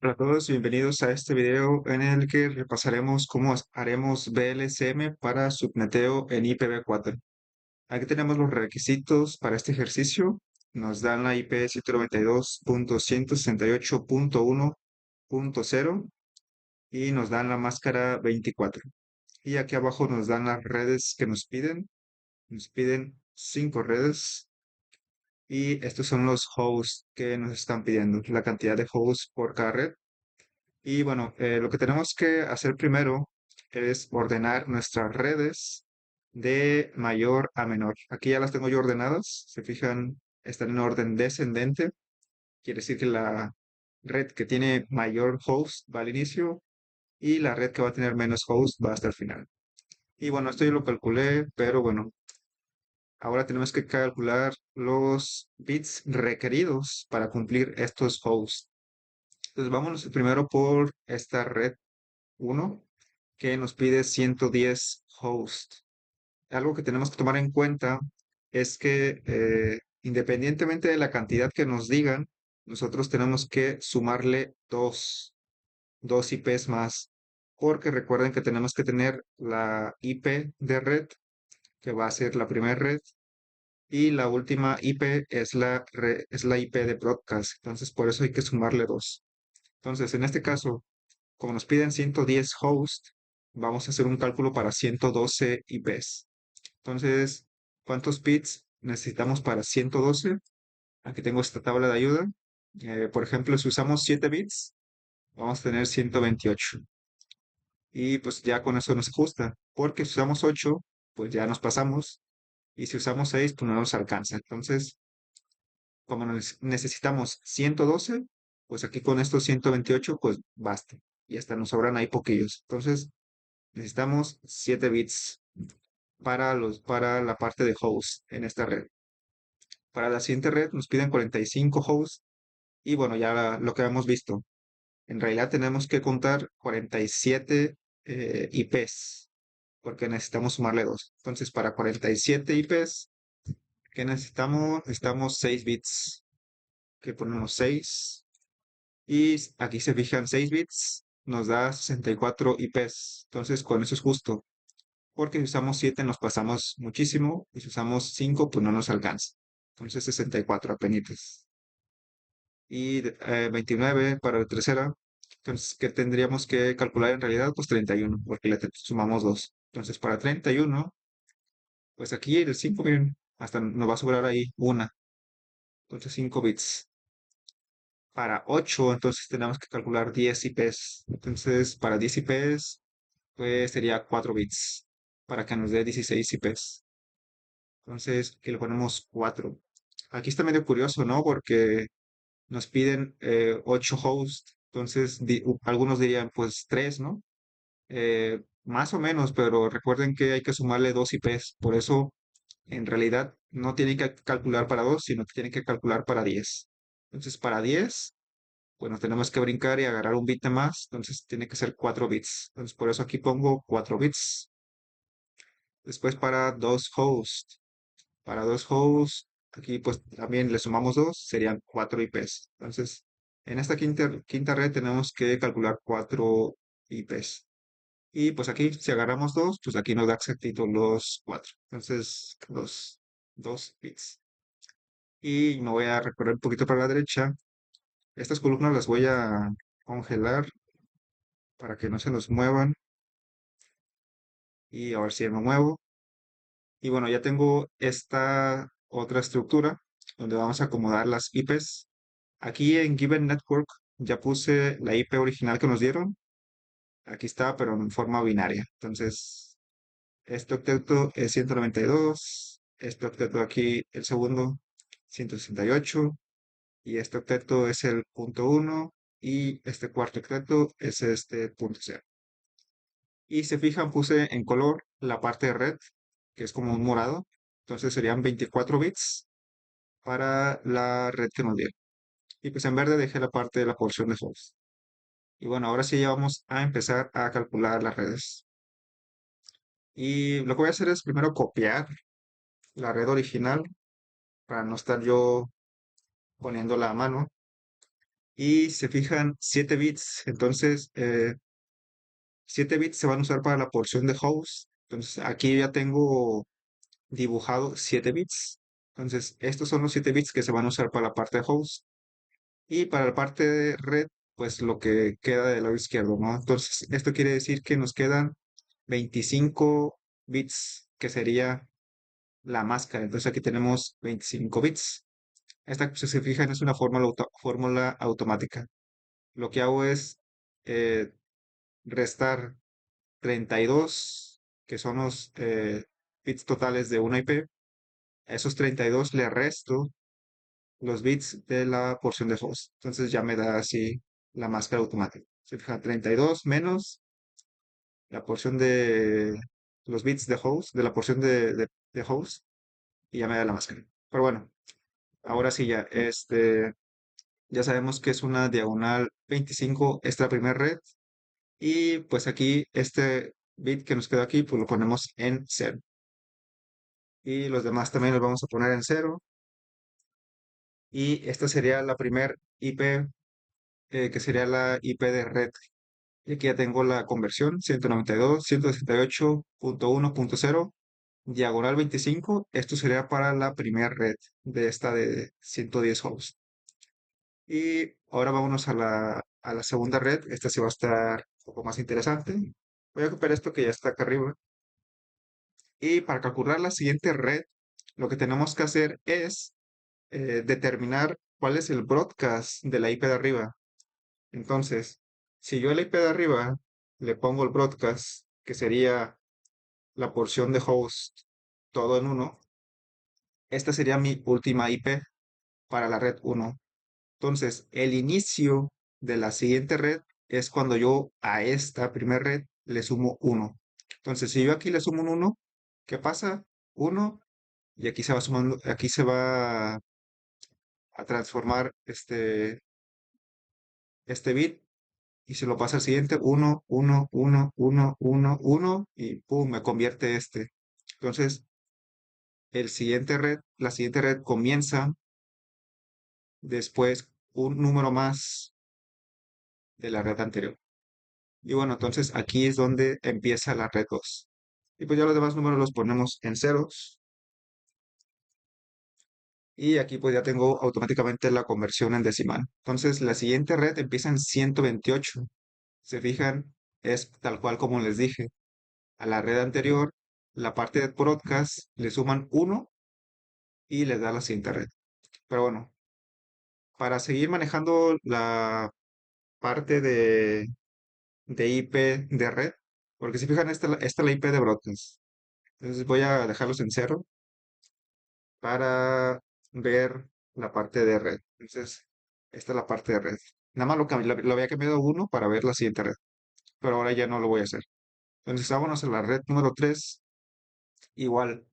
Hola a todos, bienvenidos a este video en el que repasaremos cómo haremos VLSM para subneteo en IPv4. Aquí tenemos los requisitos para este ejercicio. Nos dan la IP 192.168.1.0 y nos dan la máscara 24. Y aquí abajo nos dan las redes que nos piden. Nos piden 5 redes y estos son los hosts que nos están pidiendo, la cantidad de hosts por cada red. Y bueno, lo que tenemos que hacer primero es ordenar nuestras redes de mayor a menor. Aquí ya las tengo yo ordenadas. Se fijan, están en orden descendente. Quiere decir que la red que tiene mayor host va al inicio y la red que va a tener menos host va hasta el final. Y bueno, esto yo lo calculé, pero bueno, ahora tenemos que calcular los bits requeridos para cumplir estos hosts. Entonces vámonos primero por esta red uno que nos pide 110 host. Algo que tenemos que tomar en cuenta es que independientemente de la cantidad que nos digan, nosotros tenemos que sumarle dos IPs más, porque recuerden que tenemos que tener la IP de red, que va a ser la primera red, y la última IP es es la IP de broadcast. Entonces, por eso hay que sumarle dos. Entonces, en este caso, como nos piden 110 hosts, vamos a hacer un cálculo para 112 IPs. Entonces, ¿cuántos bits necesitamos para 112? Aquí tengo esta tabla de ayuda. Por ejemplo, si usamos 7 bits, vamos a tener 128. Y pues ya con eso nos ajusta. Porque si usamos 8, pues ya nos pasamos. Y si usamos 6, pues no nos alcanza. Entonces, como necesitamos 112, pues aquí con estos 128, pues basta. Y hasta nos sobran ahí poquillos. Entonces, necesitamos 7 bits para la parte de host en esta red. Para la siguiente red nos piden 45 hosts y bueno, ya lo que hemos visto. En realidad tenemos que contar 47 IPs porque necesitamos sumarle dos. Entonces, para 47 IPs, ¿qué necesitamos? Necesitamos 6 bits. Que ponemos 6 y aquí se fijan 6 bits, nos da 64 IPs. Entonces, con eso es justo. Porque si usamos 7 nos pasamos muchísimo y si usamos 5 pues no nos alcanza. Entonces 64 apenitas. Y 29 para la tercera. Entonces, ¿qué tendríamos que calcular en realidad? Pues 31 porque le sumamos 2. Entonces, para 31 pues aquí el 5 miren, hasta nos va a sobrar ahí una. Entonces, 5 bits. Para 8 entonces tenemos que calcular 10 IPs. Entonces, para 10 IPs, pues sería 4 bits para que nos dé 16 IPs. Entonces, que le ponemos 4. Aquí está medio curioso, ¿no? Porque nos piden 8 hosts. Entonces, algunos dirían, pues 3, ¿no? Más o menos, pero recuerden que hay que sumarle 2 IPs. Por eso, en realidad, no tienen que calcular para 2, sino que tienen que calcular para 10. Entonces, para 10, bueno, tenemos que brincar y agarrar un bit de más. Entonces, tiene que ser 4 bits. Entonces, por eso aquí pongo 4 bits. Después, para 2 hosts. Para dos hosts, aquí pues también le sumamos dos, serían 4 IPs. Entonces, en esta quinta red tenemos que calcular 4 IPs. Y pues aquí, si agarramos dos, pues aquí nos da exactito los 4. Entonces, los 2 bits. Y me voy a recorrer un poquito para la derecha. Estas columnas las voy a congelar para que no se nos muevan. Y a ver si me muevo. Y bueno, ya tengo esta otra estructura donde vamos a acomodar las IPs. Aquí en Given Network ya puse la IP original que nos dieron. Aquí está, pero en forma binaria. Entonces, este octeto es 192. Este octeto aquí, el segundo, 168. Y este octeto es el punto 1. Y este cuarto octeto es este punto 0. Y se fijan, puse en color la parte de red, que es como un morado. Entonces serían 24 bits para la red que nos dieron. Y pues en verde dejé la parte de la porción de host. Y bueno, ahora sí ya vamos a empezar a calcular las redes. Y lo que voy a hacer es primero copiar la red original para no estar yo poniéndola a mano. y se fijan 7 bits. Entonces, 7 bits se van a usar para la porción de host. Entonces, aquí ya tengo dibujado 7 bits. Entonces, estos son los 7 bits que se van a usar para la parte de host. Y para la parte de red, pues lo que queda del lado izquierdo, ¿no? Entonces, esto quiere decir que nos quedan 25 bits, que sería la máscara. Entonces, aquí tenemos 25 bits. Esta, si se fijan, es una fórmula automática. Lo que hago es eh, restar 32, que son los bits totales de una IP. A esos 32 le resto los bits de la porción de host. Entonces ya me da así la máscara automática. Se fija 32 menos la porción de los bits de host, de la porción de host, y ya me da la máscara. Pero bueno, ahora sí ya, ya sabemos que es una diagonal 25, esta primera red. Y pues aquí este bit que nos quedó aquí, pues lo ponemos en cero. Y los demás también los vamos a poner en cero. Y esta sería la primera IP, que sería la IP de red. Y aquí ya tengo la conversión 192.168.1.0 diagonal 25. Esto sería para la primera red de esta de 110 hosts. Y ahora vámonos a la segunda red. Esta sí va a estar un poco más interesante. Voy a copiar esto que ya está acá arriba. Y para calcular la siguiente red, lo que tenemos que hacer es determinar cuál es el broadcast de la IP de arriba. Entonces, si yo a la IP de arriba le pongo el broadcast, que sería la porción de host todo en uno, esta sería mi última IP para la red uno. Entonces, el inicio de la siguiente red es cuando yo a esta primera red le sumo uno. Entonces, si yo aquí le sumo un uno, ¿qué pasa? Uno, y aquí se va sumando, aquí se va a transformar este bit y se lo pasa al siguiente, uno, uno, uno, uno, uno, uno, y pum, me convierte este. Entonces, la siguiente red comienza después un número más de la red anterior. Y bueno, entonces aquí es donde empieza la red 2. Y pues ya los demás números los ponemos en ceros. Y aquí pues ya tengo automáticamente la conversión en decimal. Entonces la siguiente red empieza en 128. Se fijan, es tal cual como les dije. A la red anterior, la parte de broadcast le suman uno y les da la siguiente red. Pero bueno, para seguir manejando la parte de IP de red, porque si fijan, esta es la IP de broadcast. Entonces voy a dejarlos en cero para ver la parte de red. Entonces, esta es la parte de red. Nada más lo había cambiado a uno para ver la siguiente red, pero ahora ya no lo voy a hacer. Entonces, vámonos a la red número 3. Igual,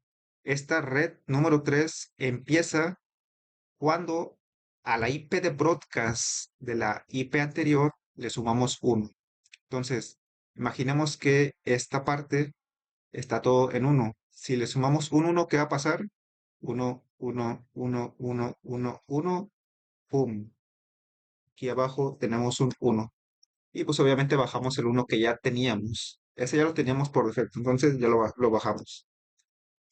esta red número 3 empieza cuando a la IP de broadcast de la IP anterior le sumamos uno. Entonces, imaginemos que esta parte está todo en uno. Si le sumamos un uno, ¿qué va a pasar? Uno, uno, uno, uno, uno, uno, pum. Aquí abajo tenemos un uno. Y pues obviamente bajamos el uno que ya teníamos. Ese ya lo teníamos por defecto, entonces ya lo bajamos.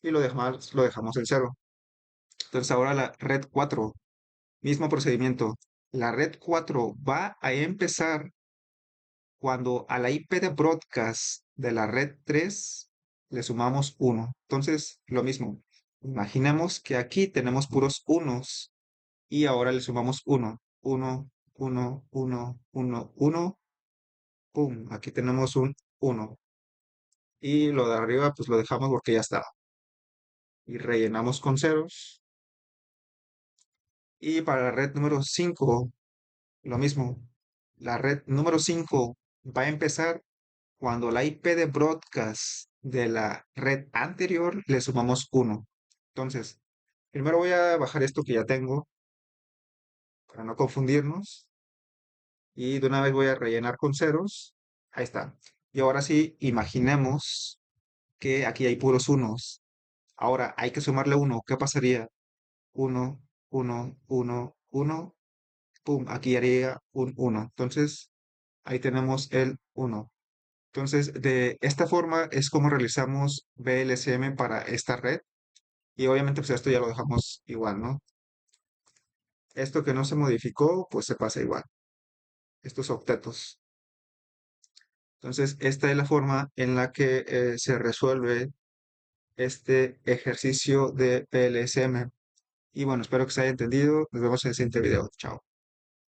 Y lo dejamos en cero. Entonces ahora la red 4, mismo procedimiento. La red 4 va a empezar cuando a la IP de broadcast de la red 3 le sumamos uno. Entonces, lo mismo. Imaginemos que aquí tenemos puros unos y ahora le sumamos uno. Uno, uno, uno, uno, uno. Pum, aquí tenemos un uno. Y lo de arriba pues lo dejamos porque ya estaba. Y rellenamos con ceros. Y para la red número 5 lo mismo. La red número 5 va a empezar cuando la IP de broadcast de la red anterior le sumamos uno. Entonces, primero voy a bajar esto que ya tengo para no confundirnos. Y de una vez voy a rellenar con ceros. Ahí está. Y ahora sí, imaginemos que aquí hay puros unos. Ahora hay que sumarle uno. ¿Qué pasaría? Uno, uno, uno, uno. pum, aquí haría un uno. Entonces, ahí tenemos el uno. Entonces, de esta forma es como realizamos VLCM para esta red. Y obviamente, pues esto ya lo dejamos igual, ¿no? Esto que no se modificó, pues se pasa igual. Estos octetos. Entonces, esta es la forma en la que se resuelve este ejercicio de PLSM. Y bueno, espero que se haya entendido. Nos vemos en el siguiente video. Chao.